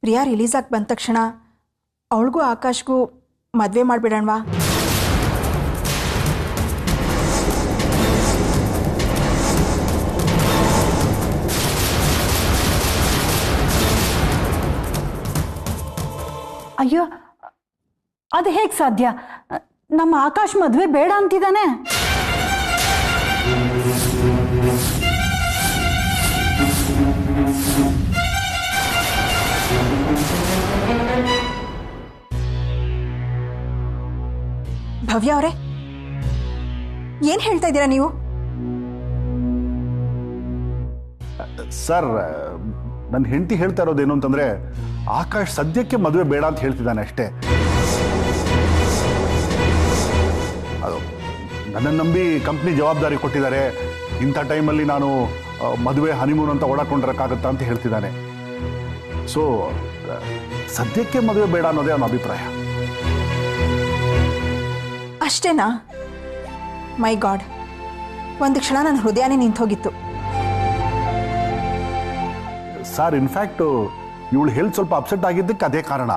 Priya release ಆಗಿ ಬಂದ ತಕ್ಷಣ ಅವಳಿಗೂ ಆಕಾಶ್ಗೂ ಮದುವೆ ಮಾಡಿಬಿಡೋಣವಾ? ಅಯ್ಯೋ, ಅದು ಹೇಗೆ ಸಾಧ್ಯ? ನಮ್ಮ ಆಕಾಶ್ ಮದುವೆ ಬೇಡ ಅಂತಿದ್ದಾನೆ. ಭವ್ಯ ಅವರೇ, ಏನ್ ಹೇಳ್ತಾ ಇದ್ದೀರಾ ನೀವು? ಸರ್, ನನ್ನ ಹೆಂಡತಿ ಹೇಳ್ತಾ ಇರೋದೇನು ಅಂತಂದ್ರೆ ಆಕಾಶ್ ಸದ್ಯಕ್ಕೆ ಮದುವೆ ಬೇಡ ಅಂತ ಹೇಳ್ತಿದ್ದಾನೆ ಅಷ್ಟೇ. ಅದು ನನ್ನನ್ನು ನಂಬಿ ಕಂಪ್ನಿ ಜವಾಬ್ದಾರಿ ಕೊಟ್ಟಿದ್ದಾರೆ. ಇಂಥ ಟೈಮಲ್ಲಿ ನಾನು ಮದುವೆ ಹನಿಮೂನ್ ಅಂತ ಓಡಾಡ್ಕೊಂಡಿರಕ್ಕಾಗತ್ತಾ ಅಂತ ಹೇಳ್ತಿದ್ದಾನೆ. ಸೊ ಸದ್ಯಕ್ಕೆ ಮದುವೆ ಬೇಡ ಅನ್ನೋದೇ ಅವನ ಅಭಿಪ್ರಾಯ. ಅಷ್ಟೇನಾ? ಮೈ ಗಾಡ್, ಒಂದು ಕ್ಷಣ ನನ್ನ ಹೃದಯನೇ ನಿಂತೋಗಿತ್ತು. ಸರ್, ಇನ್ಫ್ಯಾಕ್ಟ್ ಇವಳು ಹೆಲ್ತ್ ಸ್ವಲ್ಪ ಅಪ್ಸೆಟ್ ಆಗಿದ್ದಕ್ಕೆ ಅದೇ ಕಾರಣ.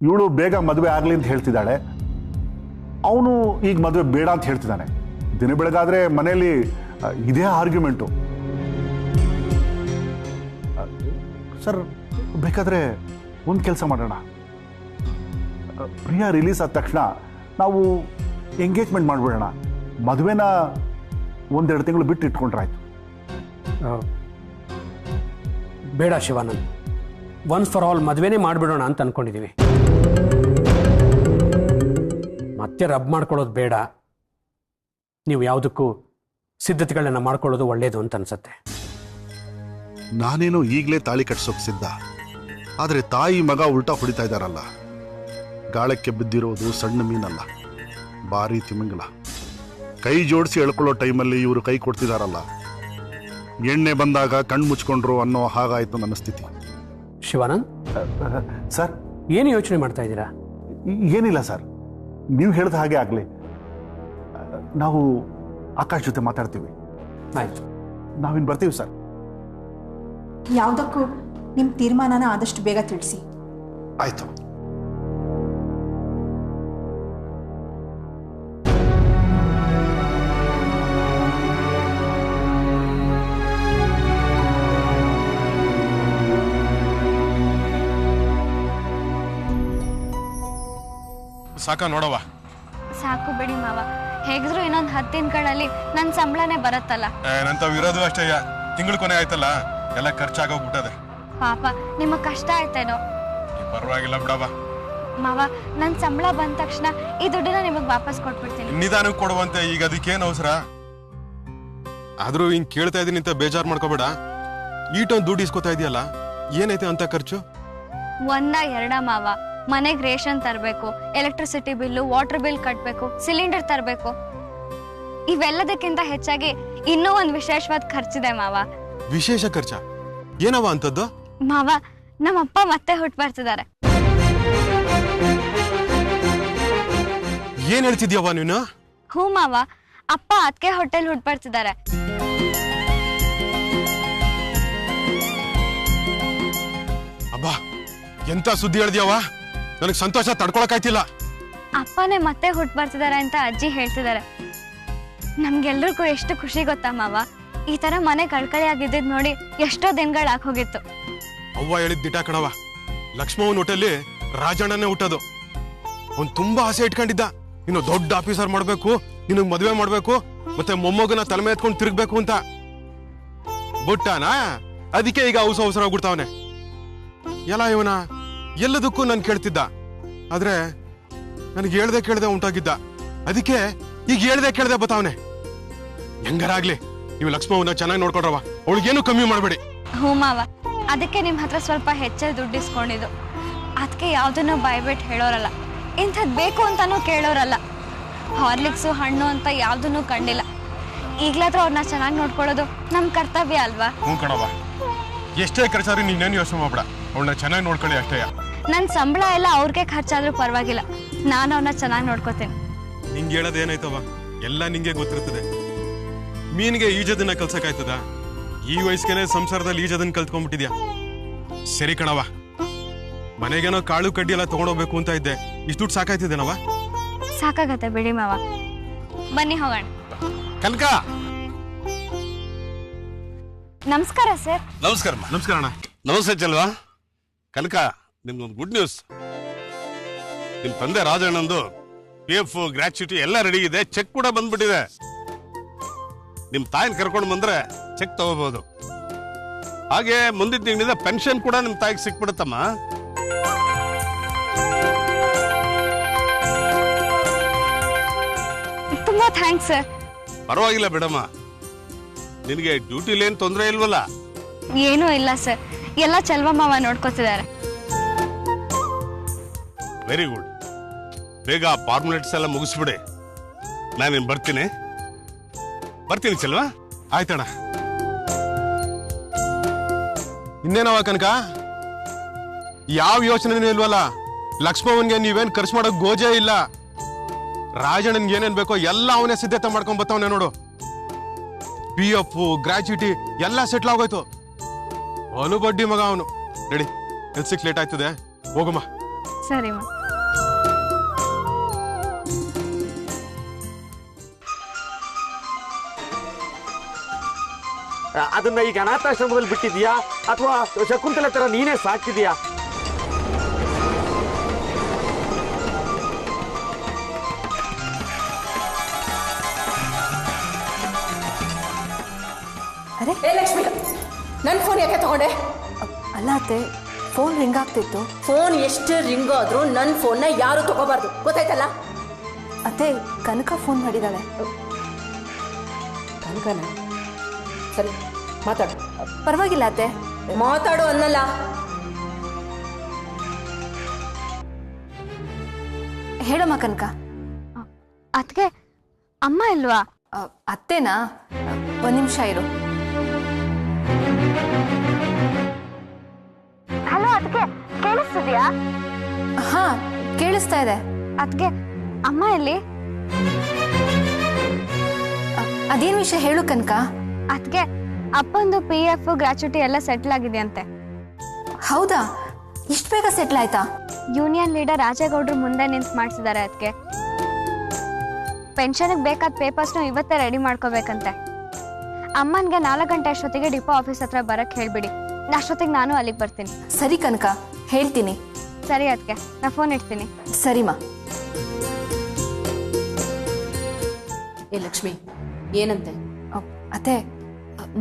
ಇವಳು ಬೇಗ ಮದುವೆ ಆಗಲಿ ಅಂತ ಹೇಳ್ತಿದ್ದಾಳೆ, ಅವನು ಈಗ ಮದುವೆ ಬೇಡ ಅಂತ ಹೇಳ್ತಿದ್ದಾನೆ. ದಿನ ಬೆಳಗಾದ್ರೆ ಮನೆಯಲ್ಲಿ ಇದೇ ಆರ್ಗ್ಯುಮೆಂಟು. ಸರ್, ಬೇಕಾದ್ರೆ ಒಂದು ಕೆಲಸ ಮಾಡೋಣ. ಪ್ರಿಯಾ ರಿಲೀಸ್ ಆದ ತಕ್ಷಣ ನಾವು ಎಂಗೇಜ್ಮೆಂಟ್ ಮಾಡಿಬಿಡೋಣ. ಮದುವೆನ 1-2 ತಿಂಗಳು ಬಿಟ್ಟು ಇಟ್ಕೊಂಡ್ರಾಯ್ತು. ಬೇಡ ಶಿವಾನಂದ್, ಒನ್ಸ್ ಫಾರ್ ಆಲ್ ಮದುವೆನೇ ಮಾಡಿಬಿಡೋಣ ಅಂತ ಅನ್ಕೊಂಡಿದ್ದೀವಿ. ಮತ್ತೆ ರಬ್ ಮಾಡ್ಕೊಳ್ಳೋದು ಬೇಡ. ನೀವು ಯಾವುದಕ್ಕೂ ಸಿದ್ಧತೆಗಳನ್ನ ಮಾಡ್ಕೊಳ್ಳೋದು ಒಳ್ಳೇದು ಅಂತ ಅನ್ಸತ್ತೆ. ನಾನೇನು ಈಗಲೇ ತಾಳಿ ಕಟ್ಸೋಕೆ ಸಿದ್ಧ, ಆದರೆ ತಾಯಿ ಮಗ ಉಲ್ಟಾ ಹೊಡಿತಾ ಇದ್ದಾರಲ್ಲ. ಗಾಳಕ್ಕೆ ಬಿದ್ದಿರೋದು ಸಣ್ಣ ಮೀನಲ್ಲ, ಭಾರಿ ತಿಮಿಂಗಲ. ಕೈ ಜೋಡಿಸಿ ಎಳ್ಕೊಳ್ಳೋ ಟೈಮಲ್ಲಿ ಇವರು ಕೈ ಕೊಡ್ತಿದಾರಲ್ಲ, ಎಣ್ಣೆ ಬಂದಾಗ ಕಣ್ಣು ಮುಚ್ಕೊಂಡ್ರು ಅನ್ನೋ ಹಾಗಾಯ್ತು ನನ್ನ ಸ್ಥಿತಿ. ಶಿವಾನಂದ್ ಸರ್, ಏನು ಯೋಚನೆ ಮಾಡ್ತಾ ಇದ್ದೀರಾ? ಏನಿಲ್ಲ ಸರ್, ನೀವು ಹೇಳಿದ ಹಾಗೆ ಆಗಲಿ. ನಾವು ಆಕಾಶ್ ಜೊತೆ ಮಾತಾಡ್ತೀವಿ. ಆಯ್ತು, ನಾವಿನ್ನು ಬರ್ತೀವಿ ಸರ್. ಯಾವುದಕ್ಕೂ ನಿಮ್ಮ ತೀರ್ಮಾನನ ಆದಷ್ಟು ಬೇಗ ತಿಳಿಸಿ. ಆಯ್ತು. ಸಾಕ ನೋಡವ? ಸಾಕು ಬಿಡಿ ಮಾವ, ಹೇಗಿದ್ರು ಇನ್ನೊಂದು 10 ದಿನಗಳಲ್ಲಿ ನನ್ನ ಸಂಬಳನೇ ಬರುತ್ತಲ್ಲ. ನಂತವ್ ಇರೋದು ಅಷ್ಟೇ, ತಿಂಗಳ ಕೊನೆ ಆಯ್ತಲ್ಲ, ಎಲ್ಲ ಖರ್ಚಾಗೋಗ್ಬಿಟ್ಟದೆ. ಪಾಪ ನಿಮಗ್ ಕಷ್ಟ ಆಯ್ತೇನೋ? ಪರವಾಗಿಲ್ಲ ಬಿಡವ ಮಾವ, ನನ್ನ ಸಂಬಳ ಬಂದ ತಕ್ಷಣ ಈ ದುಡ್ಡನ್ನ ನಿಮಗ್ ವಾಪಸ್ ಕೊಟ್ಬಿಡ್ತೀನಿ. ನಿಧಾನಕ್ಕೆ ಕೊಡುವಂತೆ, ಈಗ ಅದಕ್ಕೇನು ಅವಸರ? ಆದ್ರೂ ಹಿಂಗ್ ಕೇಳ್ತಾ ಇದೀನಿ ಅಂತ ಬೇಜಾರ್ ಮಾಡ್ಕೋಬೇಡ. ಈಟೊಂದು ದುಡ್ಡು ಇಸ್ಕೊತಾ ಇದೆಯಲ್ಲ, ಏನೈತೆ ಅಂತ ಖರ್ಚು? 1-2 ಮಾವ, ಮನೆಗೆ ರೇಷನ್ ತರಬೇಕು, ಎಲೆಕ್ಟ್ರಿಸಿಟಿ ಬಿಲ್ಲು, ವಾಟರ್ ಬಿಲ್ ಕಟ್ಟಬೇಕು, ಸಿಲಿಂಡರ್ ತರಬೇಕು. ಇವೆಲ್ಲದಕ್ಕಿಂತ ಹೆಚ್ಚಾಗಿ ಇನ್ನೂ ಒಂದು ವಿಶೇಷವಾದ ಖರ್ಚಿದೆ ಮಾವ. ವಿಶೇಷ ಖರ್ಚ? ಏನವ ಅಂತದ್ದು? ಮಾವ, ನಮ್ಮಪ್ಪ ಮತ್ತೆ ಹುಟ್ಟು ಬರ್ತಿದ್ದಾರೆ. ಏನ್ ಹೇಳ್ತಿದ್ಯವ ನೀನು? ಹೂ ಮಾವ, ಅಪ್ಪ ಅದಕ್ಕೆ ಹೋಟೆಲ್ ಹುಟ್ಟು ಬರ್ತಿದ್ದಾರೆ. ಅಬ್ಬಾ, ಎಂತ ಸುದ್ದಿ ಹೇಳ್ದ್ಯಾವ? ನನಗೆ ಸಂತೋಷ ತಡ್ಕೊಳಕಾಯ್ತಿಲ್ಲ. ಅಪ್ಪನೇ ಮತ್ತೆ ಹುಟ್ಟು ಬರ್ತಿದ್ದಾರೆ ಅಂತ ಅಜ್ಜಿ ಹೇಳ್ತಿದ್ದಾರೆ. ನಮ್ಗೆಲ್ರಿಗೂ ಎಷ್ಟು ಖುಷಿ ಗೊತ್ತಾ ಮಾವ? ಈ ತರ ಮನೆ ಕಳ್ಕಳಿ ಆಗಿದ್ದಿದ್ ನೋಡಿ ಎಷ್ಟೋ ದಿನಗಳಾಗ್ ಹೋಗಿತ್ತು. ಅವ್ವ ಹೇಳಿದ್ ದಿಟ ಕಣವ. ಲಕ್ಷ್ಮವನ್ ಹೋಟೆಲ್ಲಿ ರಾಜಣ್ಣನೇ ಹುಟ್ಟೋದು. ಅವ್ನು ತುಂಬಾ ಆಸೆ ಇಟ್ಕೊಂಡಿದ್ದ, ಇನ್ನು ದೊಡ್ಡ ಆಫೀಸರ್ ಮಾಡ್ಬೇಕು, ನಿನಗ್ ಮದ್ವೆ ಮಾಡ್ಬೇಕು, ಮತ್ತೆ ಮೊಮ್ಮಗನ ತಲೆಮೆ ಎತ್ಕೊಂಡು ತಿರುಗ್ಬೇಕು ಅಂತ. ಬುಟ್ಟಾನಾ? ಅದಕ್ಕೆ ಈಗ ಅವಸರ ಹೋಗ್ಬಿಡ್ತಾವನೆ. ಎಲ್ಲ ಇವನ ಎಲ್ಲದಕ್ಕೂ ನಾನು ಕೇಳ್ತಿದ್ದ, ಆದ್ರೆ ನನಗೆ ಹೇಳ್ದೆ ಕೇಳ್ದೆ ಉಂಟಾಗಿದ್ದ. ಅದಕ್ಕೆ ಈಗ ಹೇಳ್ದೆ ಕೇಳ್ದೆ ಬತ್ತಾವನೆ. ಹೆಂಗಾರಾಗ್ಲಿ ನೀವು ಲಕ್ಷ್ಮವನ್ನ ಚೆನ್ನಾಗಿ ನೋಡ್ಕೊಡ್ರವ, ಅವಳಿಗೇನು ಕಮ್ಮಿ ಮಾಡಬೇಡಿ. ಹ್ಞೂ ಮಾವ, ಅದಕ್ಕೆ ನಿಮ್ ಹತ್ರ ಸ್ವಲ್ಪ ಹೆಚ್ಚೇ ದುಡ್ಡು ಇಸ್ಕೊಂಡಿದ್ದು. ಅದಕ್ಕೆ ಯಾವ್ದನ್ನು ಬಾಯ್ಬಿಟ್ಟು ಹೇಳೋರಲ್ಲ, ಇಂಥದ್ ಬೇಕು ಅಂತಾನೂ ಕೇಳೋರಲ್ಲ. ಹಾರ್ಲಿಕ್ಸು ಹಣ್ಣು ಅಂತ ಯಾವ್ದನ್ನು ಕಂಡಿಲ್ಲ. ಈಗ್ಲಾದ್ರೂ ಅವ್ರನ್ನ ಚೆನ್ನಾಗಿ ನೋಡ್ಕೊಳ್ಳೋದು ನಮ್ ಕರ್ತವ್ಯ ಅಲ್ವಾ? ಹ್ಞೂ ಕಣವ, ಎಷ್ಟೇ ಖರ್ಚಾದ್ರೂ ನೀನೇನು ಯೋಚನೆ ಮಾಡ್ಬೇಡ, ಅವಳನ್ನ ಚೆನ್ನಾಗಿ ನೋಡ್ಕೊಳ್ಳಿ ಅಷ್ಟೇ. ನನ್ ಸಂಬಳ ಎಲ್ಲ ಅವ್ರಿಗೆ ಖರ್ಚಾದ್ರೂ ಪರವಾಗಿಲ್ಲ, ನಾನು ಅವ್ರನ್ನ ಚೆನ್ನಾಗಿ ನೋಡ್ಕೋತೀನಿ. ನಿಂಗೆ ಹೇಳೋದು ಏನಾಯ್ತವ, ಎಲ್ಲ ನಿಂಗೆ ಗೊತ್ತಿರ್ತದೆ. ಮೀನಿಗೆ ಈಜದನ್ನ ಕಲ್ಸಕ್ಕಾಯ್ತದ? ಈ ವಯಸ್ಸಿಗೆ ಸಂಸಾರದಲ್ಲಿ ಈಜದನ್ನ ಕಲ್ತ್ಕೊಂಡ್ಬಿಟ್ಟಿದ್ಯಾ. ಸರಿ ಕಣವ, ಮನೆಗೇನೋ ಕಾಳು ಕಡ್ಡಿ ಎಲ್ಲ ತಗೊಂಡೋಗ್ಬೇಕು ಅಂತ ಇದ್ದೆ. ಇಷ್ಟು ದುಡ್ಡು ಸಾಕಾಯ್ತಿದ್ದೇನವ? ಸಾಕಾಗತ್ತೆ ಬಿಡಿ ಮಾವ, ಬನ್ನಿ ಹೋಗೋಣ. ಕನಕ, ನಮಸ್ಕಾರ ಸರ್. ನಮಸ್ಕಾರ. ನಮಸ್ಕಾರ ಅಣ್ಣ. ನಮಸ್ತೆ ಚಲ್ವಾ. ಕನಕ, ನಿಮ್ದೊಂದು ಗುಡ್ ನ್ಯೂಸ್. ನಿಮ್ ತಂದೆ ರಾಜಣ್ಣಂದು PF ಗ್ರಾಚ್ಯುಟಿ ಎಲ್ಲ ರೆಡಿ ಇದೆ, ಚೆಕ್ ಕೂಡ ಬಂದ್ಬಿಟ್ಟಿದೆ. ನಿಮ್ ತಾಯಿನ ಕರ್ಕೊಂಡು ಬಂದ್ರೆ ಚೆಕ್ ತಗೋಬಹುದು. ಹಾಗೆ ಮುಂದಿನ ತಿಂಗಳಿಂದ ಪೆನ್ಷನ್ ಕೂಡ ನಿಮ್ ತಾಯಿಗೆ ಸಿಕ್ಬಿಡುತ್ತಮ್ಮ. ತುಂಬಾ ಥ್ಯಾಂಕ್ಸ್ ಸರ್. ಪರವಾಗಿಲ್ಲ ಬಿಡಮ್ಮ, ನಿನಗೆ ಡ್ಯೂಟಿಲಿ ಏನ್ ತೊಂದರೆ ಇಲ್ವಲ್ಲ? ಏನೂ ಇಲ್ಲ ಸರ್, ಎಲ್ಲ ಚಲ್ವ ಮಾವ ನೋಡ್ಕೋತಿದ್ದಾರೆ. Very good. ಬೇಗ ಫಾರ್ಮಾಲಿಟೀಸ್ ಎಲ್ಲ ಮುಗಿಸ್ಬಿಡಿ. ನಾನೇನು ಬರ್ತೀನಿ ಚಲ್ವಾ. ಆಯ್ತಣ್ಣ. ಇನ್ನೇನವ ಕನಕ, ಯಾವ ಯೋಚನೆ ಇಲ್ವಲ್ಲ? ಲಕ್ಷ್ಮವನ್ಗೆ ನೀವೇನ್ ಖರ್ಚು ಮಾಡೋಕ್ ಗೋಜೆ ಇಲ್ಲ. ರಾಜಣ್ಣನ್ಗೆ ಏನೇನ್ ಬೇಕೋ ಎಲ್ಲ ಅವನೇ ಸಿದ್ಧತೆ ಮಾಡ್ಕೊಂಡ್ ಬರ್ತಾವನೆ ನೋಡು. PF ಗ್ರಾಚ್ಯುಟಿ ಎಲ್ಲ ಸೆಟ್ಲ್ ಆಗೋಯ್ತು. ಅವನು ಬಡ್ಡಿ ಮಗ ಅವನು. ರೆಡಿ, ಕೆಲ್ಸಕ್ಕೆ ಲೇಟ್ ಆಯ್ತದೆ, ಹೋಗಮ್ಮ. ಸರಿ ಮಾ. ಅದನ್ನ ಈಗ ಅನಾಥಾಶ್ರಮದಲ್ಲಿ ಬಿಟ್ಟಿದ್ಯಾ ಅಥವಾ ಶಕುಂತಲೆ ತರ ನೀನೇ ಸಾಕ್ತಿದ್ಯಾ? ಅರೆ ಏ ಲಕ್ಷ್ಮಿ, ನನ್ನ ಫೋನ್ ಯಾಕೆ ತಗೊಂಡೆ? ಅಲ್ಲ ಅತ್ತೆ, ಫೋನ್ ರಿಂಗ್ ಆಗ್ತಿತ್ತು. ಫೋನ್ ಎಷ್ಟು ರಿಂಗ್ ಆದ್ರೂ ನನ್ನ ಫೋನ್ನ ಯಾರು ತಗೋಬಾರ್ದು, ಗೊತ್ತಾಯ್ತಲ್ಲ? ಅತ್ತೆ, ಕನಕ ಫೋನ್ ಮಾಡಿದಾಳೆ. ಕನಕನ? ಸರಿ, ಮಾತಾಡು. ಪರವಾಗಿಲ್ಲ ಅತ್ತೆ. ಮಾತಾಡು ಅನ್ನಲ್ಲ. ಹೇಳಮ್ಮ ಕನಕ. ಅದಕ್ಕೆ ಅಮ್ಮ ಇಲ್ವಾ? ಅತ್ತೇನಾ? ಒಂದು ನಿಮಿಷ ಇರು. ಹಲೋ, ಅದಕ್ಕೆ ಕೇಳಿಸ್ತಿದ್ಯಾ? ಹಾ, ಕೇಳಿಸ್ತಾ ಇದೆ. ಅದಕ್ಕೆ ಅಮ್ಮ ಎಲ್ಲಿ? ಅದೇನು ವಿಷಯ ಹೇಳು ಕನಕ. ಅದಕ್ಕೆ ಅಪ್ಪಂದು PF ಗ್ರಾಚ್ಯುಟಿ ಎಲ್ಲ ಸೆಟ್ಲ್ ಆಗಿದೆ ಅಂತೆ. ಹೌದಾ? ಇಷ್ಟು ಬೇಗ ಸೆಟ್ಲ್ ಆಯ್ತಾ? ಯೂನಿಯನ್ ಲೀಡರ್ ರಾಜೇಗೌಡರು ಮುಂದೆ ನಿಂತು ಮಾಡಿಸಿದ್ದಾರೆ. ಅದಕ್ಕೆ ಪೆನ್ಷನ್ಗೆ ಬೇಕಾದ ಪೇಪರ್ಸ್ನು ಇವತ್ತೇ ರೆಡಿ ಮಾಡ್ಕೋಬೇಕಂತೆ. ಅಮ್ಮನ್ಗೆ 4 ಗಂಟೆ ಅಷ್ಟೊತ್ತಿಗೆ ಡಿಪೋ ಆಫೀಸ್ ಹತ್ರ ಬರಕ್ ಹೇಳ್ಬಿಡಿ. ಅಷ್ಟೊತ್ತಿಗೆ ನಾನು ಅಲ್ಲಿಗೆ ಬರ್ತೀನಿ. ಸರಿ ಕನಕ, ಹೇಳ್ತೀನಿ. ಸರಿ ಅದಕ್ಕೆ, ನಾ ಫೋನ್ ಇಡ್ತೀನಿ. ಸರಿಮಾ. ಏ ಲಕ್ಷ್ಮಿ, ಏನಂತೆ? ಅತ್ತೆ,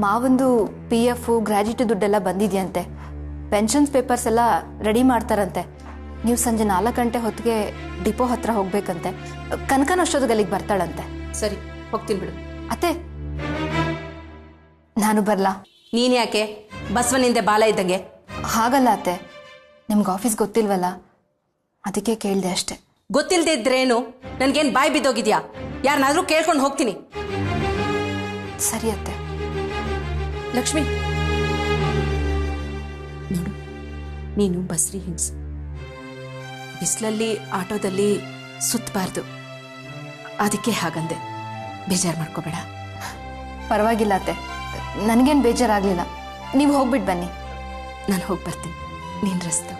ಮಾವಂದು PF ಗ್ರಾಚ್ಯುಟಿ ದುಡ್ಡೆಲ್ಲ ಬಂದಿದೆಯಂತೆ. ಪೆನ್ಷನ್ಸ್ ಪೇಪರ್ಸ್ ಎಲ್ಲ ರೆಡಿ ಮಾಡ್ತಾರಂತೆ. ನೀವು ಸಂಜೆ 4 ಗಂಟೆ ಹೊತ್ತಿಗೆ ಡಿಪೋ ಹತ್ರ ಹೋಗ್ಬೇಕಂತೆ. ಕನಕನ ಅಷ್ಟೊತ್ತಿಗೆ ಅಲ್ಲಿಗೆ ಬರ್ತಾಳಂತೆ. ಸರಿ, ಹೋಗ್ತೀನಿ ಬಿಡು. ಅತ್ತೆ, ನಾನು ಬರ್ಲಾ? ನೀನ್ ಯಾಕೆ ಬಸವನಿಂದೆ ಬಾಲ ಇದ್ದಂಗೆ? ಹಾಗಲ್ಲ ಅತ್ತೆ, ನಿಮ್ಗೆ ಆಫೀಸ್ ಗೊತ್ತಿಲ್ವಲ್ಲ, ಅದಕ್ಕೆ ಕೇಳಿದೆ ಅಷ್ಟೆ. ಗೊತ್ತಿಲ್ಲದೆ ಇದ್ರೇನು? ನನ್ಗೇನ್ ಬಾಯ್ ಬಿದ್ದೋಗಿದ್ಯಾ? ಯಾರನ್ನಾದ್ರೂ ಕೇಳ್ಕೊಂಡು ಹೋಗ್ತೀನಿ. ಸರಿ ಅತ್ತೆ. ಲಕ್ಷ್ಮಿ ನೋಡು, ನೀನು ಬಸ್ರಿ ಹಿಂಸು. ಬಿಸಿಲಲ್ಲಿ ಆಟೋದಲ್ಲಿ ಸುತ್ತಬಾರ್ದು, ಅದಕ್ಕೆ ಹಾಗಂದೆ. ಬೇಜಾರು ಮಾಡ್ಕೋಬೇಡ. ಪರವಾಗಿಲ್ಲ ಅತ್ತೆ, ನನಗೇನು ಬೇಜಾರಾಗಲಿಲ್ಲ. ನೀವು ಹೋಗ್ಬಿಟ್ಟು ಬನ್ನಿ. ನಾನು ಹೋಗಿ ಬರ್ತೀನಿ, ನೀನು ರಸ್ತೆ.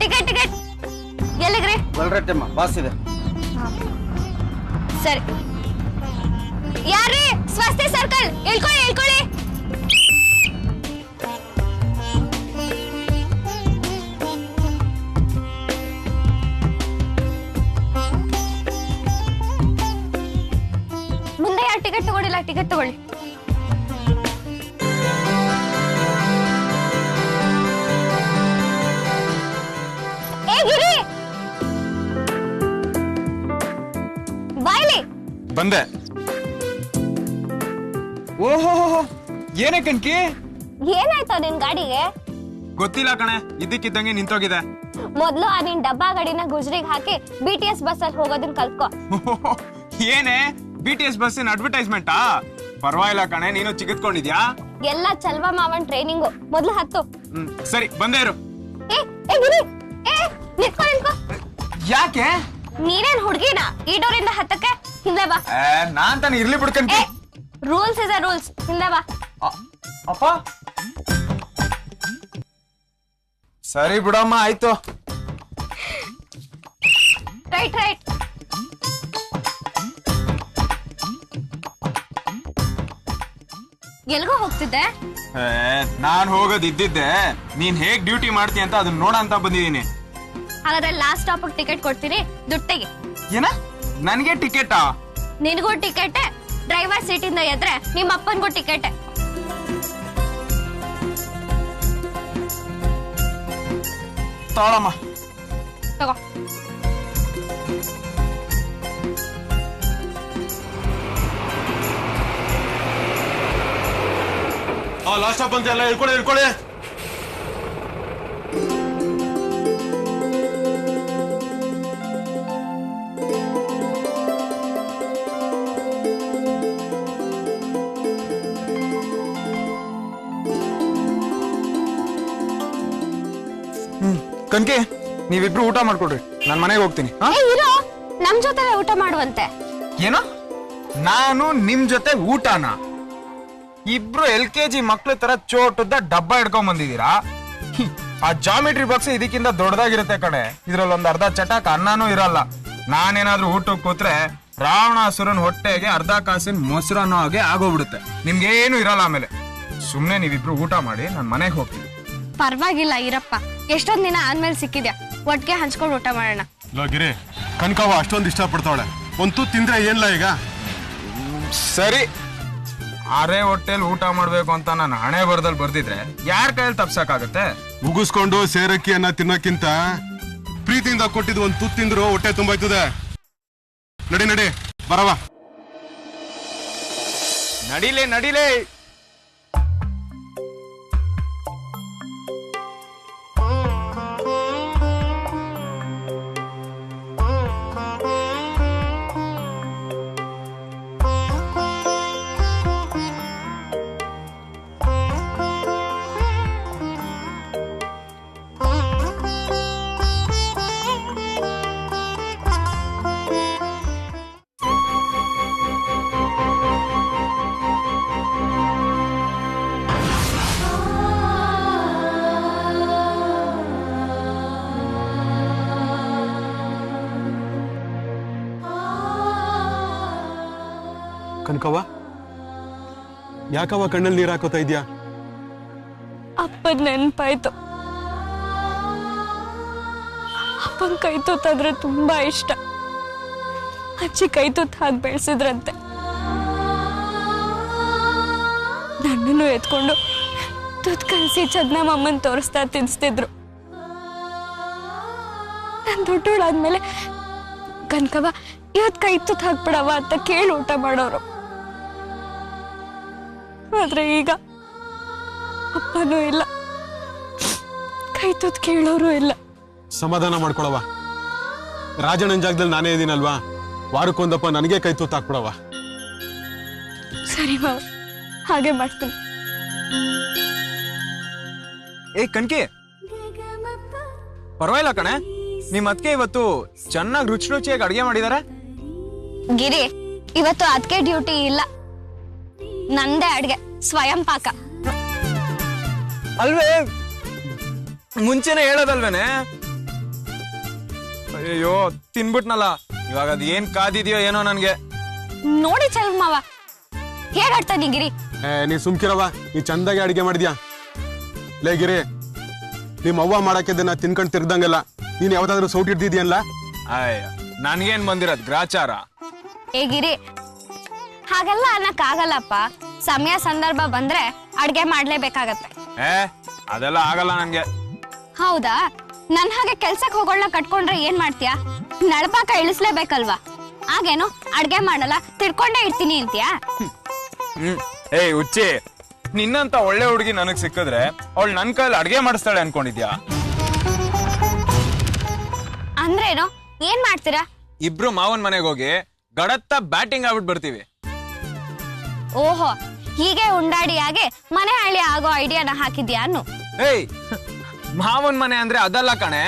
ಟಿಕೆಟ್ ಟಿಕೆಟ್ ಎಲ್ಲಿಗ್ರಿ? ಬಲ್ರಟ್ಟಮ್ಮ, ಬಾಸ್ ಇದೆ. ಸರಿ. ಯಾರ್ರೀ? ಸ್ವಸ್ತಿ ಸರ್ಕಲ್. ಇಳ್ಕೊಳ್ಳಿ ಇಳ್ಕೊಳ್ಳಿ. ಮುಂದೆ ಯಾರು ಟಿಕೆಟ್ ತಗೊಂಡಿಲ್ಲ, ಟಿಕೆಟ್ ತಗೊಳ್ಳಿ. ಬಾಯ್ಲಿ ಬಂದೆ. ಓಹೋ, ಏನೇ ಕಣ್ಕಿ? ಏನಾಯ್ತು ನಿನ್ ಗಾಡಿಗೆ? ಗೊತ್ತಿಲ್ಲ ಕಣೆ, ಇದ್ದಕ್ಕಿದ್ದಂಗೆ ನಿಂತೋಗಿದೆ. ಮೊದ್ಲು ಆ ನಿನ್ ಡಬ್ಬಾ ಗಾಡಿನ ಗುಜ್ರಿಗೆ ಹಾಕಿ BTS ಬಸ್ ಅಲ್ಲಿ ಹೋಗೋದನ್ನ ಕಲ್ತ್ಕೋ. ಏನೇ BTS ಬಸ್ಸಿನ ಅಡ್ವರ್ಟೈಸ್ಮೆಂಟಾ? ಪರವಾಗಿಲ್ಲ ಕಣೆ, ನೀನು ಚಿಗಿತ್ಕೊಂಡಿದ್ಯಾ? ಎಲ್ಲ ಚಲ್ವ ಮಾವನ್ ಟ್ರೈನಿಂಗು. ಮೊದ್ಲು ಹತ್ತು. ಸರಿ, ಬಂದೇ ಇರು. ಯಾಕೆ? ನೀನೇನ್ ಹುಡ್ಗಿನ ಈ ಡೋರಿಂದ ಹತ್ತಕ್ಕೆ? ಹಿಂದೆ ಬಾ. ನಾನ್ ತಾನೆ ಇರ್ಲಿ ಬಿಡ್ಕಂತಿ. Rules is rules. ಹಿಂದೆ ಬಾ. ಅಪ್ಪ ಸರಿ ಬಿಡಮ್ಮ, ಆಯ್ತು. ರೈಟ್. ಎಲ್ಗೋ ಹೋಗ್ತಿದ್ದೆ? ನಾನ್ ಹೋಗೋದಿದ್ದಿದ್ದೆ, ನೀನ್ ಹೇಗ್ ಡ್ಯೂಟಿ ಮಾಡ್ತೀಯ ಅಂತ ಅದನ್ನ ನೋಡ ಅಂತ ಬಂದಿದೀನಿ. ಹಾಗಾದ್ರೆ ಲಾಸ್ಟ್ ಸ್ಟಾಪ್ ಟಿಕೆಟ್ ಕೊಡ್ತೀನಿ, ದುಡ್ಡಿಗೆ. ಏನ? ನನ್ಗೆ ಟಿಕೆಟಾ? ನಿನಗೂ ಟಿಕೆಟ್, ಡ್ರೈವರ್ ಸೀಟಿಂದ ಎದ್ರೆ ನಿಮ್ಮ ಅಪ್ಪನ್ಗೂ ಟಿಕೆಟ್. ತಗೊಳಮ್ಮ. ತಗೋ. ಲಾಸ್ಟ್ ಸ್ಟಾಪ್ ಅಂತ ಎಲ್ಲ ಇಳ್ಕೊಳ್ಳಿ. ಕನ್ಕಿ, ನೀವಿಬ್ರು ಊಟ ಮಾಡ್ಕೊಡ್ರಿ, ನಾನ್ ಮನೆಗೆ ಹೋಗ್ತೀನಿ. ಇರೋ, ನಮ್ ಜೊತೆ ಊಟ ಮಾಡುವಂತೆ. ಏನೋ ನಾನು ನಿಮ್ ಜೊತೆ ಊಟನ? ಇಬ್ರು LKG ಮಕ್ಳ ತರ ಚೋಟದ ಡಬ್ಬ ಹಿಡ್ಕೊಂಡ್ ಬಂದಿದೀರಾ. ಆ ಜಾಮಿಟ್ರಿ ಬಾಕ್ಸ್ ಇದಕ್ಕಿಂತ ದೊಡ್ಡದಾಗಿರುತ್ತೆ ಕಣೆ. ಇದ್ರಲ್ಲಿ ಒಂದ್ ಅರ್ಧ ಚಟಾಕ್ ಅನ್ನನೂ ಇರಲ್ಲ. ನಾನೇನಾದ್ರೂ ಊಟಕ್ಕೆ ಕೂತ್ರೆ ರಾವಣಾಸುರನ್ ಹೊಟ್ಟೆಗೆ ಅರ್ಧ ಕಾಸಿನ ಮೊಸರನ್ನೋ ಹಾಗೆ ಆಗೋಗ್ಬಿಡುತ್ತೆ. ನಿಮ್ಗೇನು ಇರಲ್ಲ. ಆಮೇಲೆ ಸುಮ್ನೆ ನೀವಿಬ್ರು ಊಟ ಮಾಡಿ ನಾನ್ ಮನೆಗೆ ಹೋಗ್ತೀನಿ. ಪರವಾಗಿಲ್ಲ ಇರಪ್ಪ, ಎಷ್ಟೊಂದ್ ದಿನ ಆದ್ಮೇಲೆ ಸಿಕ್ಕಿದ್ಯಾ, ಒಟ್ಟಿಗೆ ಹಂಚ್ಕೊಂಡು ಊಟ ಮಾಡೋಣ. ಗಿರಿ, ಕನಕವ್ವ ಅಷ್ಟೊಂದು ಇಷ್ಟಪಡ್ತಾವಳೆ, ಒಂದು ತಿಂದ್ರೆ ಏನ್ಲ ಈಗ? ಸರಿ, ಅರೆ ಹೊಟ್ಟೆಲ್ ಊಟ ಮಾಡ್ಬೇಕು ಅಂತ ನಾನು ಹಣೆ ಬರದಲ್ಲಿ ಬರ್ದಿದ್ರೆ ಯಾರ ಕೈಯಲ್ಲಿ ತಪ್ಸಕ್ಕಾಗತ್ತೆ? ಮುಗಿಸ್ಕೊಂಡು ಸೇರಕ್ಕಿಯನ್ನ ತಿನ್ನಕ್ಕಿಂತ ಪ್ರೀತಿಯಿಂದ ಕೊಟ್ಟಿದ್ದು ಒಂದು ತುತ್ತು ತಿಂದ್ರು ಹೊಟ್ಟೆ ತುಂಬಾಯ್ತದೆ. ನಡಿ ಬರವಾ. ನಡಿಲೇ. ಕನಕವ್ವ, ಯಾಕವ್ವ ಕಣ್ಣಲ್ಲಿ ನೀರು ಹಾಕೋತಾ ಇದ್ಯಾ? ಅಪ್ಪನ ನೆನ್ಪಾಯ್ತು. ಅಪ್ಪನ ಕೈ ತುತ್ತಾದ್ರೆ ತುಂಬಾ ಇಷ್ಟ. ಅಜ್ಜಿ ಕೈ ತುತ್ತು ಹಾಕಿ ಬೆಳೆಸಿದ್ರಂತೆ. ನನ್ನನ್ನು ಎತ್ಕೊಂಡು ತುತ್ತು ಕಲಸಿ ಚದ್ನಮ್ಮನ್ ತೋರಿಸ್ತಾ ತಿನ್ಸ್ತಿದ್ರು. ನಾನು ದೊಡ್ಡೋಳಾದ್ಮೇಲೆ ಕನಕವ್ವ ಇವತ್ ಕೈ ತುತ್ತು ಹಾಕ್ಬಿಡವ ಅಂತ ಕೇಳಿ ಊಟ ಮಾಡೋರು. ಆದ್ರೆ ಈಗ ಅಪ್ಪನೂ ಇಲ್ಲ, ಕೈ ತುತ್ತು ಕೇಳೋರು ಇಲ್ಲ. ಸಮಾಧಾನ ಮಾಡ್ಕೊಳವ. ರಾಜಣ್ಣನ ಜಾಗದಲ್ಲಿ ನಾನೇ ಇದೀನಲ್ವಾ, ವಾರಕ್ಕೊಂದಪ್ಪ ನನಗೆ ಕೈ ತುತ್ತು ಹಾಕ್ಬಿಡವ. ಸರಿ ಮಾವ, ಹಾಗೆ ಮಾಡ್ತೀನಿ. ಕಣ್ಕಿ, ಪರವಾಗಿಲ್ಲ ಕಣೆ, ನಿಮ್ ಅದ್ಕೆ ಇವತ್ತು ಚೆನ್ನಾಗಿ ರುಚಿಯಾಗಿ ಅಡ್ಗೆ ಮಾಡಿದಾರೆ. ಗಿರಿ, ಇವತ್ತು ಅದಕ್ಕೆ ಡ್ಯೂಟಿ ಇಲ್ಲ, ನಂದೇ ಅಡ್ಗೆ, ಸ್ವಯಂ ಪಾಕ. ಅಲ್ವೇ, ಮುಂಚೆನೆ ಹೇಳೋದಲ್ವೇನೆ? ಅಯ್ಯೋ, ತಿನ್ಬಿಟ್ನಲ್ಲ, ಇವಾಗ ಅದ್ ಏನ್ ಕಾದಿದ್ಯೋ ಏನೋ ನನ್ಗೆ. ನೋಡಿ ಚಲ್ ಮಾವ, ಹೇಗಾಡ್ತಾನಿ ಗಿರಿ. ನೀ ಸುಮ್ಕಿರವ, ನೀ ಚಂದಾಗಿ ಅಡಿಗೆ ಮಾಡಿದ್ಯಾ? ಲೇ ಗಿರಿ, ನಿಮ್ ಅವ್ವ ಮಾಡಾಕಿದ್ದನ್ನ ತಿನ್ಕೊಂಡ್ ತಿರ್ದಂಗಲ್ಲ, ನೀನ್ ಯಾವ್ದಾದ್ರು ಸೌಟ್ ಹಿಡ್ದಿದ್ಯಲ್ಲ? ಅಯ್ಯ, ನನ್ಗೇನ್ ಬಂದಿರೋದ್ ಗ್ರಾಚಾರ? ಗಿರಿ, ಹಾಗೆಲ್ಲ ಅನ್ನಕ್ ಆಗಲ್ಲಪ್ಪ. ಸಮಯ ಸಂದರ್ಭ ಬಂದ್ರೆ ಅಡ್ಗೆ ಮಾಡ್ಲೇಬೇಕಾಗತ್ತೆ. ಅದೆಲ್ಲ ಆಗಲ್ಲ ನನ್ಗೆ. ಹೌದಾ? ನನ್ ಹಾಗೆ ಕೆಲ್ಸಕ್ ಹೋಗೋಳ್ನ ಕಟ್ಕೊಂಡ್ರೆ ಏನ್ ಮಾಡ್ತೀಯಾ? ನಳಪಾಕ ಇಳಿಸ್ಲೇಬೇಕಲ್ವಾ? ಆಗೇನು ಅಡ್ಗೆ ಮಾಡಲ್ಲ, ತಿಳ್ಕೊಂಡೇ ಇರ್ತೀನಿ ಅಂತೀಯಾ? ಹುಚ್ಚಿ, ನಿನ್ನಂತ ಒಳ್ಳೆ ಹುಡುಗಿ ನನಗ್ ಸಿಕ್ಕಿದ್ರೆ ಅವಳು ನನ್ ಕೈಯಲ್ಲಿ ಅಡ್ಗೆ ಮಾಡಿಸ್ತಾಳೆ ಅನ್ಕೊಂಡಿದ್ಯಾ? ಅಂದ್ರೇನು? ಏನ್ ಮಾಡ್ತೀರಾ? ಇಬ್ರು ಮಾವನ್ ಮನೆಗೆ ಹೋಗಿ ಗಡತ್ತ ಬ್ಯಾಟಿಂಗ್ ಆಗ್ಬಿಟ್ಟು ಬರ್ತೀವಿ. ಓಹೋ, ಹೀಗೆ ಉಂಡಾಡಿಯಾಗೆ ಮನೆ ಹಳ್ಳಿ ಆಗೋ ಐಡಿಯಾನ ಹಾಕಿದ್ಯಾ ಅನ್ನು? ಮಾವನ್ ಮನೆ ಅಂದ್ರೆ ಅದಲ್ಲ ಕಣೆ,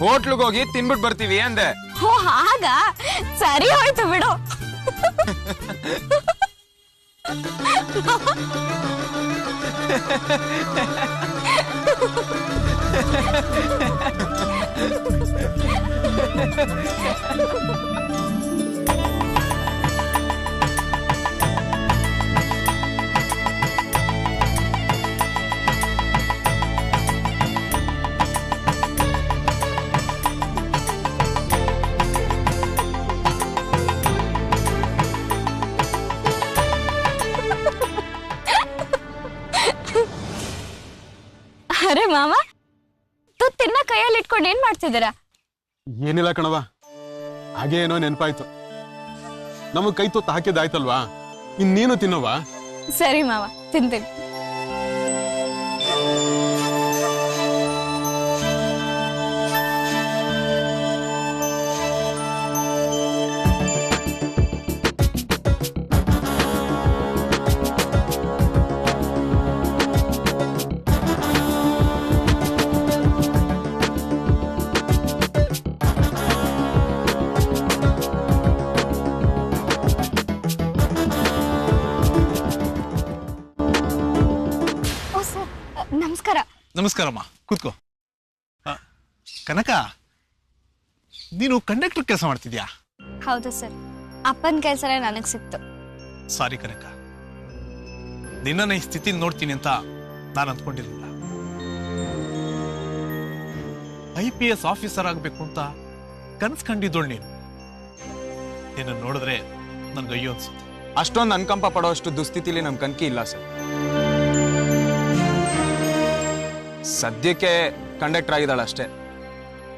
ಹೋಟ್ಲಿಗೆ ಹೋಗಿ ತಿನ್ಬಿಟ್ ಬರ್ತೀವಿ ಅಂದೆ. ಓ ಹಾಗ, ಸರಿ ಹೋಯ್ತು ಬಿಡು. ಅರೆ ಮಾಮ, ತುತ್ತಿನ ಕೈಯಲ್ಲಿ ಇಟ್ಕೊಂಡು ಏನ್ ಮಾಡ್ತಿದ್ದೀರಾ? ಏನಿಲ್ಲ ಕಣವ, ಹಾಗೆ ಏನೋ ನೆನಪಾಯ್ತು. ನಮಗ್ ಕೈ ತುತ್ತು ಹಾಕಿದಾಯ್ತಲ್ವಾ, ಇನ್ನೇನು ತಿನ್ನೋವಾ? ಸರಿ ಮಾವ, ತಿಂತೀನಿ. ನಮಸ್ಕಾರ. ನಮಸ್ಕಾರಮ್ಮ, ಕೂತ್ಕೋ. ಕನಕ, ನೀನು ಕಂಡಕ್ಟರ್ ಕೆಲಸ ಮಾಡ್ತಿದ್ಯಾ? ಹೌದು ಸರ್, ಅಪ್ಪನ ಕೆಲಸನೇ ನನಗೆ ಸಿಕ್ತು. ಸಾರಿ ಕನಕ, ನಿನ್ನ ಈ ಸ್ಥಿತಿ ನೋಡ್ತೀನಿ ಅಂತ ನಾನು ಅಂದ್ಕೊಂಡಿರ್ಲಿಲ್ಲ. IPS ಆಫೀಸರ್ ಆಗ್ಬೇಕು ಅಂತ ಕನಸು ಕಂಡಿದ್ದೋಳು ನೀನು. ನಿನ್ನ ನೋಡಿದ್ರೆ ನನ್ಗೆ ಅಯ್ಯೋ ಅನ್ಸುತ್ತೆ. ಅಷ್ಟೊಂದು ಅನುಕಂಪ ಪಡೋಷ್ಟು ದುಸ್ಥಿತಿಲಿ ನಮ್ ಕನ್ಕಿ ಇಲ್ಲ ಸರ್. ಸದ್ಯಕ್ಕೆ ಕಂಡಕ್ಟರ್ ಆಗಿದ್ದಾಳೆ ಅಷ್ಟೇ.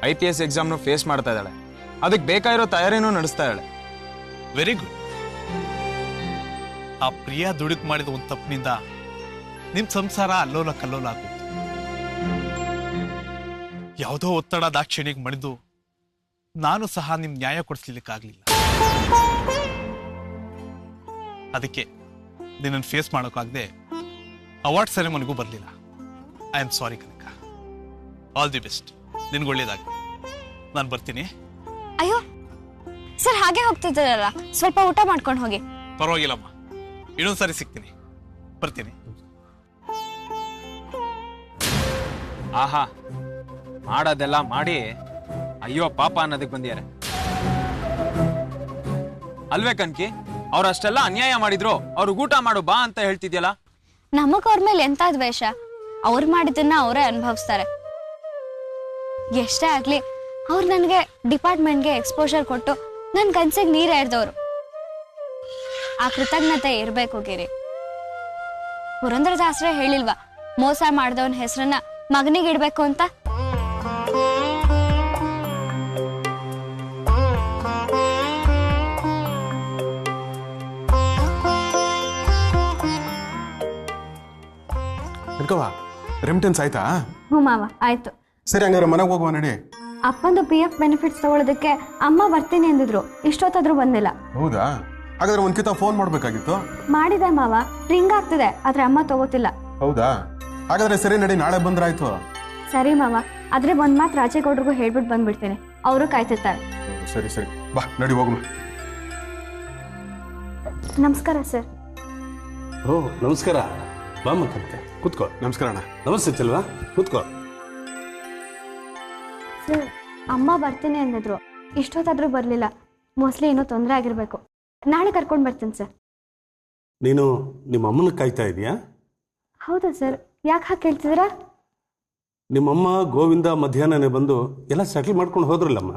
IPS ಎಕ್ಸಾಮ್ನು ಫೇಸ್ ಮಾಡ್ತಾ ಇದ್ದಾಳೆ. ಅದಕ್ಕೆ ಬೇಕಾಗಿರೋ ತಯಾರಿನೂ ನಡೆಸ್ತಾ ಇದ್ದಾಳೆ. Very good. ಆ ಪ್ರಿಯಾ ದುಡುಕ್ ಮಾಡಿದ ಒಂದು ತಪ್ಪಿನಿಂದ ನಿಮ್ ಸಂಸಾರ ಅಲ್ಲೋಲ ಕಲ್ಲೋಲ ಆಗೋಯ್ತು. ಯಾವುದೋ ಒತ್ತಡ ದಾಕ್ಷಿಣ್ಯಕ್ಕೆ ಮಣಿದು ನಾನು ಸಹ ನಿಮ್ ನ್ಯಾಯ ಕೊಡಿಸ್ಲಿಕ್ಕಾಗ್ಲಿಲ್ಲ. ಅದಕ್ಕೆ ನಿನ್ನನ್ನು ಫೇಸ್ ಮಾಡೋಕ್ಕಾಗದೆ ಅವಾರ್ಡ್ ಸೆರೆಮನಿಗೂ ಬರಲಿಲ್ಲ. I am sorry Kanaka. All the best. ನಿನ್ಗೆ ಒಳ್ಳೇದಾಗಲಿ. ನಾನು ಬರ್ತೀನಿ. ಅಯ್ಯೋ ಸರ್, ಹಾಗೆ ಹೋಗ್ತಿದ್ದೀರಲ್ಲ, ಸ್ವಲ್ಪ ಊಟ ಮಾಡ್ಕೊಂಡು ಹೋಗಿ. ಪರವಾಗಿಲ್ಲಮ್ಮ, ಇನ್ನೊಂದ್ಸರಿ ಸಿಗ್ತೀನಿ. ಬರ್ತೀನಿ. ಆಹಾ, ಮಾಡೋದೆಲ್ಲ ಮಾಡಿ ಅಯ್ಯೋ ಪಾಪ ಅನ್ನೋದಕ್ಕೆ ಬಂದಿದ್ದಾರೆ ಅಲ್ವೇ ಕನ್ಕಿ? ಅವ್ರಷ್ಟೆಲ್ಲ ಅನ್ಯಾಯ ಮಾಡಿದ್ರು, ಅವ್ರಿಗೆ ಊಟ ಮಾಡು ಬಾ ಅಂತ ಹೇಳ್ತಿದ್ಯಲ್ಲ. ನಮಗ್ ಅವ್ರ ಮೇಲೆ ಎಂತ ದ್ವೇಷ? ಅವ್ರು ಮಾಡಿದ್ದನ್ನ ಅವರೇ ಅನುಭವಿಸ್ತಾರೆ. ಎಷ್ಟೇ ಆಗ್ಲಿ, ಅವ್ರು ನನಗೆ ಡಿಪಾರ್ಟ್ಮೆಂಟ್ಗೆ ಎಕ್ಸ್ಪೋಜರ್ ಕೊಟ್ಟು ನನ್ ಕನ್ಸಿಗೆ ನೀರ್ ಏರ್ದವ್ರು. ಆ ಕೃತಜ್ಞತೆ ಇರ್ಬೇಕು ಗಿರಿ. ಪುರಂದರದಾಸರೇ ಹೇಳಿಲ್ವಾ, ಮೋಸ ಮಾಡ್ದವನ್ ಹೆಸರನ್ನ ಮಗನಿಗೆ ಇಡ್ಬೇಕು ಅಂತ? ರೆಮಿಟೆನ್ಸ್ ಆಯ್ತಾ? ಹ್ಞೂ ಮಾವ, ಆಯ್ತು. ಸರಿ, ಹಂಗಾರೆ ಮನೆಗೆ ಹೋಗುವ ನಡಿ. ಅಪ್ಪಂದು PF ಬೆನಿಫಿಟ್ಸ್ ತಗೊಳ್ಳೋದಕ್ಕೆ ಅಮ್ಮ ಬರ್ತೀನಿ ಅಂದಿದ್ರು, ಇಷ್ಟೊತ್ತಾದ್ರೂ ಬಂದಿಲ್ಲ. ಹೌದಾ? ಹಾಗಾದ್ರೆ ಒಂದ್ಕಿತ ಫೋನ್ ಮಾಡ್ಬೇಕಾಗಿತ್ತು. ಮಾಡಿದೆ ಮಾವ, ರಿಂಗ್ ಆಗ್ತಿದೆ, ಆದ್ರೆ ಅಮ್ಮ ತಗೋತಿಲ್ಲ. ಹೌದಾ? ಹಾಗಾದ್ರೆ ಸರಿ ನಡಿ, ನಾಳೆ ಬಂದ್ರಾಯ್ತು. ಸರಿ ಮಾವ, ಆದ್ರೆ ಒಂದ್ ಮಾತು ರಾಜೇಗೌಡ್ರಿಗೂ ಹೇಳ್ಬಿಟ್ಟು ಬಂದ್ಬಿಡ್ತೀನಿ, ಅವರು ಕಾಯ್ತಿರ್ತಾರೆ. ಸರಿ ಸರಿ, ಬಾ ನಡಿ ಹೋಗೋಣ. ನಮಸ್ಕಾರ ಸರ್. ಓ ನಮಸ್ಕಾರ. ಬಾ ಮಕ್ಕಂತೆ, ಕೂತ್ಕೋ. ನಮಸ್ಕಾರ ಅಣ್ಣ. ನಮಸ್ತೆ ಚೆಲ್ವಾ, ಕೂತ್ಕೋ. ಸರ್, ಅಮ್ಮ ಬರ್ತೀನಿ ಅಂದಿದ್ರು, ಇಷ್ಟೊತ್ತಾದ್ರೂ ಬರ್ಲಿಲ್ಲ. ಮೋಸ್ಟ್ಲಿ ಏನೋ ತೊಂದರೆ ಆಗಿರ್ಬೇಕು. ನಾಳೆ ಕರ್ಕೊಂಡು ಬರ್ತೀನಿ ಸರ್. ನೀನು ನಿಮ್ಮ ಅಮ್ಮನ ಕಾಯ್ತಾ ಇದೀಯಾ? ಹೌದಾ ಸರ್, ಯಾಕೆ ಹಾಗೆ ಕೇಳ್ತಿದ್ದೀರಾ? ನಿಮ್ಮಮ್ಮ ಗೋವಿಂದ ಮಧ್ಯಾಹ್ನನೇ ಬಂದು ಎಲ್ಲ ಸೆಟಲ್ ಮಾಡ್ಕೊಂಡು ಹೋದ್ರಲ್ಲಮ್ಮ.